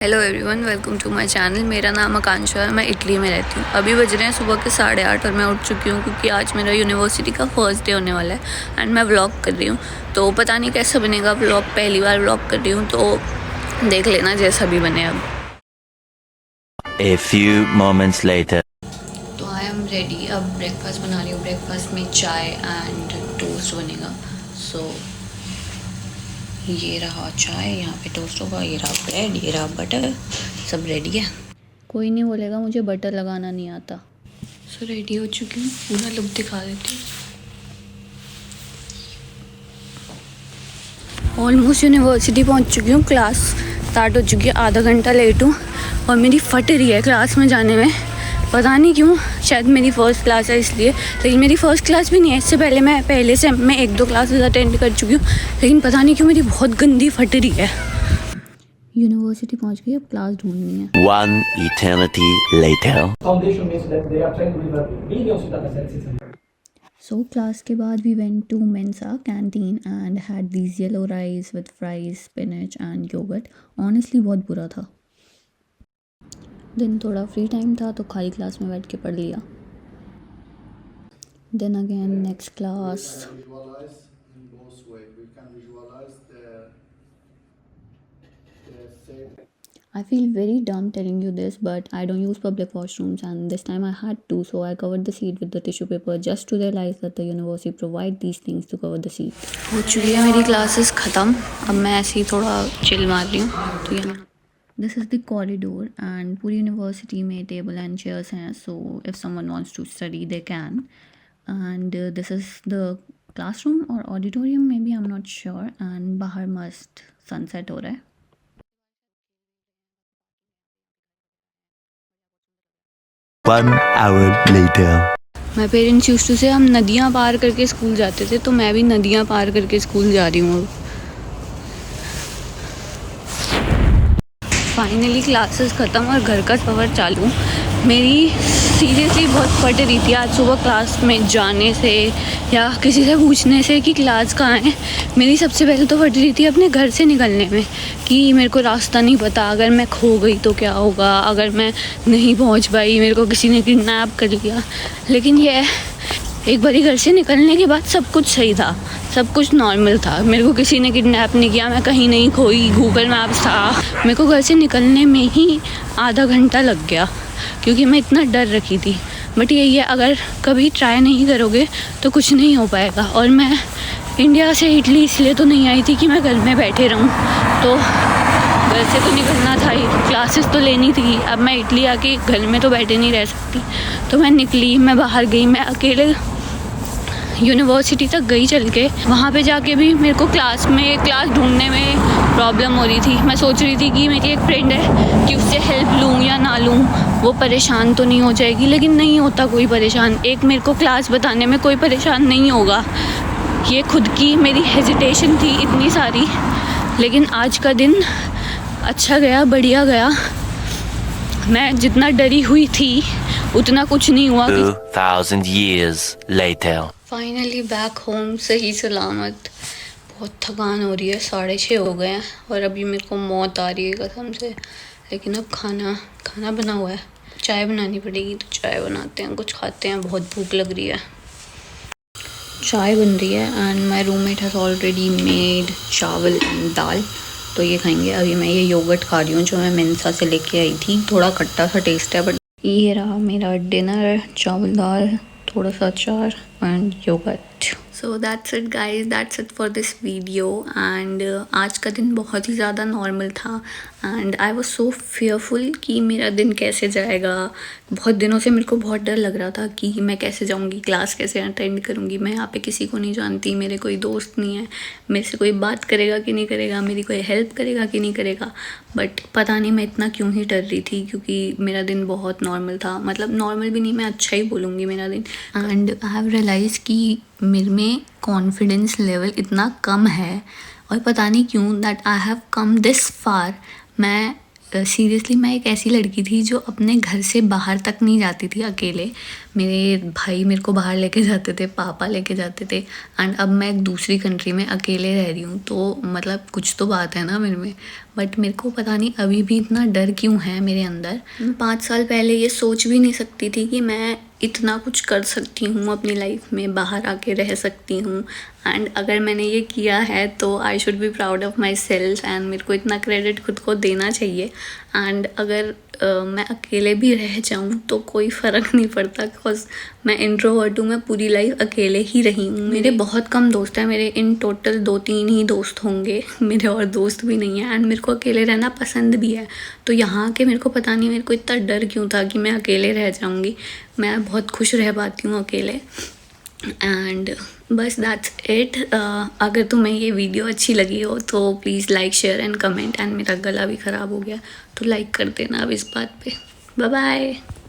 Hello everyone, welcome to my channel. मेरा नाम आकांक्षा है, मैं इटली में रहती हूँ। अभी बज रहे हैं सुबह के 8:30 और मैं उठ चुकी हूँ क्योंकि आज मेरा यूनिवर्सिटी का फर्स्ट डे होने वाला है एंड मैं व्लॉग कर रही हूँ। तो पता नहीं कैसा बनेगा व्लॉग, पहली बार व्लॉग कर रही हूँ तो देख लेना जैसा भी बने। अब A few moments later. तो आई एम रेडी, अब ब्रेकफास्ट बना रही हूँ। ब्रेकफास्ट में चाय एंड टोस्ट बनेगा। सो ये रहा चाय, यहाँ पे टोस्ट होगा, ये रहा ब्रेड, ये रहा बटर, सब रेडी है। कोई नहीं बोलेगा मुझे बटर लगाना नहीं आता। सो रेडी हो चुकी हूँ, पूरा लुक दिखा देती हूँ। ऑलमोस्ट यूनिवर्सिटी पहुँच चुकी हूँ। क्लास स्टार्ट हो चुकी है, आधा घंटा लेट हूँ और मेरी फट रही है क्लास में जाने में। पता नहीं क्यों, शायद मेरी फ़र्स्ट क्लास है इसलिए, लेकिन मेरी फ़र्स्ट क्लास भी नहीं है। इससे पहले मैं पहले से मैं 1-2 क्लासेस अटेंड कर चुकी हूँ, लेकिन पता नहीं क्यों मेरी बहुत गंदी फट रही है। यूनिवर्सिटी पहुँच गई, अब क्लास ढूंढनी है। One eternity later. So class के बाद we went to Mensa canteen and had these yellow rice with fries, spinach and yoghurt. Honestly बहुत बुरा था। दिन थोड़ा फ्री टाइम था तो खाली क्लास में बैठ के पढ़ लिया। Then again next class. I feel very dumb telling you this, but I don't use public washrooms and this time I had to, so I covered the seat with the tissue paper just to realize that the university provide these things to cover the seat. हो चुकी है मेरी classes ख़त्म, अब मैं ऐसे ही थोड़ा chill मार रही हूँ। तो यहाँ this is the corridor and पूरी यूनिवर्सिटी में टेबल एंड चेयर्स हैं, so if someone wants to study they can. And this is the classroom और ऑडिटोरियम में भी, I am not sure. And बाहर मस्त सनसेट हो रहा है। One hour later. My parents used to say हम नदियाँ पार करके स्कूल जाते थे, तो मैं भी नदियाँ पार करके स्कूल जा रही हूँ। फाइनली क्लासेस ख़त्म और घर का सफ़र चालू। मेरी सीरियसली बहुत फट रही थी आज सुबह क्लास में जाने से या किसी से पूछने से कि क्लास कहाँ है। मेरी सबसे पहले तो फट रही थी अपने घर से निकलने में कि मेरे को रास्ता नहीं पता, अगर मैं खो गई तो क्या होगा, अगर मैं नहीं पहुंच पाई, मेरे को किसी ने किडनैप कर लिया। लेकिन ये एक बारी घर से निकलने के बाद सब कुछ सही था, सब कुछ नॉर्मल था। मेरे को किसी ने किडनैप नहीं किया, मैं कहीं नहीं खोई, गूगल मैप्स था। मेरे को घर से निकलने में ही आधा घंटा लग गया क्योंकि मैं इतना डर रखी थी। बट यही है, अगर कभी ट्राई नहीं करोगे तो कुछ नहीं हो पाएगा। और मैं इंडिया से इटली इसलिए तो नहीं आई थी कि मैं घर में बैठे रहूँ, तो घर से तो निकलना था ही, क्लासेस तो लेनी थी। अब मैं इटली आके घर में तो बैठे नहीं रह सकती, तो मैं निकली, मैं बाहर गई, मैं अकेले यूनिवर्सिटी तक गई चल के। वहाँ पे जाके भी मेरे को क्लास ढूंढने में प्रॉब्लम हो रही थी। मैं सोच रही थी कि मेरी एक फ्रेंड है कि उससे हेल्प लूँ या ना लूँ, वो परेशान तो नहीं हो जाएगी, लेकिन नहीं होता कोई परेशान। एक मेरे को क्लास बताने में कोई परेशान नहीं होगा, ये खुद की मेरी हेजिटेशन थी इतनी सारी। लेकिन आज का दिन अच्छा गया, बढ़िया गया। मैं जितना डरी हुई थी उतना कुछ नहीं हुआ। 2000 years later. Finally back home, सही सलामत। बहुत थकान हो रही है, 6:30 हो गए हैं और अभी मेरे को मौत आ रही है कसम से। लेकिन अब खाना बना हुआ है, चाय बनानी पड़ेगी, तो चाय बनाते हैं, कुछ खाते हैं, बहुत भूख लग रही है। चाय बन रही है and my roommate has already made चावल एंड दाल, तो ये खाएंगे। अभी मैं ये योगर्ट खा रही हूँ जो मैं मेंसा से लेके आई थी, थोड़ा खट्टा सा टेस्ट है। बट ये रहा मेरा डिनर, चावल दाल, थोड़ा सा अचार and yogurt. So that's it guys, that's it for this video. And आज का दिन बहुत ही ज़्यादा नॉर्मल था and I was so fearful कि मेरा दिन कैसे जाएगा। बहुत दिनों से मेरे को बहुत डर लग रहा था कि मैं कैसे जाऊंगी, क्लास कैसे अटेंड करूंगी। मैं यहाँ पे किसी को नहीं जानती, मेरे कोई दोस्त नहीं है, मेरे से कोई बात करेगा कि नहीं करेगा, मेरी कोई हेल्प करेगा कि नहीं करेगा। बट पता नहीं मैं इतना क्यों ही डर रही थी, क्योंकि मेरा दिन बहुत नॉर्मल था। मतलब नॉर्मल भी नहीं, मैं अच्छा ही बोलूँगी मेरा दिन। एंड आई हैव रियलाइज़ कि मेरे में कॉन्फिडेंस लेवल इतना कम है और पता नहीं क्यों that I have come this far. मैं सीरियसली मैं एक ऐसी लड़की थी जो अपने घर से बाहर तक नहीं जाती थी अकेले। मेरे भाई मेरे को बाहर लेके जाते थे, पापा लेके जाते थे। एंड अब मैं एक दूसरी कंट्री में अकेले रह रही हूँ, तो मतलब कुछ तो बात है ना मेरे में। बट मेरे को पता नहीं अभी भी इतना डर क्यों है मेरे अंदर। 5 साल पहले ये सोच भी नहीं सकती थी कि मैं इतना कुछ कर सकती हूँ अपनी लाइफ में, बाहर आके रह सकती हूँ। एंड अगर मैंने ये किया है तो I should be proud of my self and मेरे को इतना क्रेडिट खुद को देना चाहिए। एंड अगर मैं अकेले भी रह जाऊँ तो कोई फ़र्क नहीं पड़ता, बिकॉज मैं इंट्रोवर्ट हूँ, मैं पूरी लाइफ अकेले ही रही हूँ। मेरे बहुत कम दोस्त हैं, मेरे इन टोटल 2-3 ही दोस्त होंगे, मेरे और दोस्त भी नहीं हैं। एंड मेरे को अकेले रहना पसंद भी है, तो यहाँ के मेरे को पता नहीं मेरे को इतना डर क्यों था कि मैं अकेले रह जाऊँगी। मैं बहुत खुश रह पाती हूँ अकेले। एंड बस दैट्स इट। अगर तुम्हें ये वीडियो अच्छी लगी हो तो please like share and comment. And मेरा गला भी ख़राब हो गया तो लाइक कर देना अब इस बात पे। Bye bye.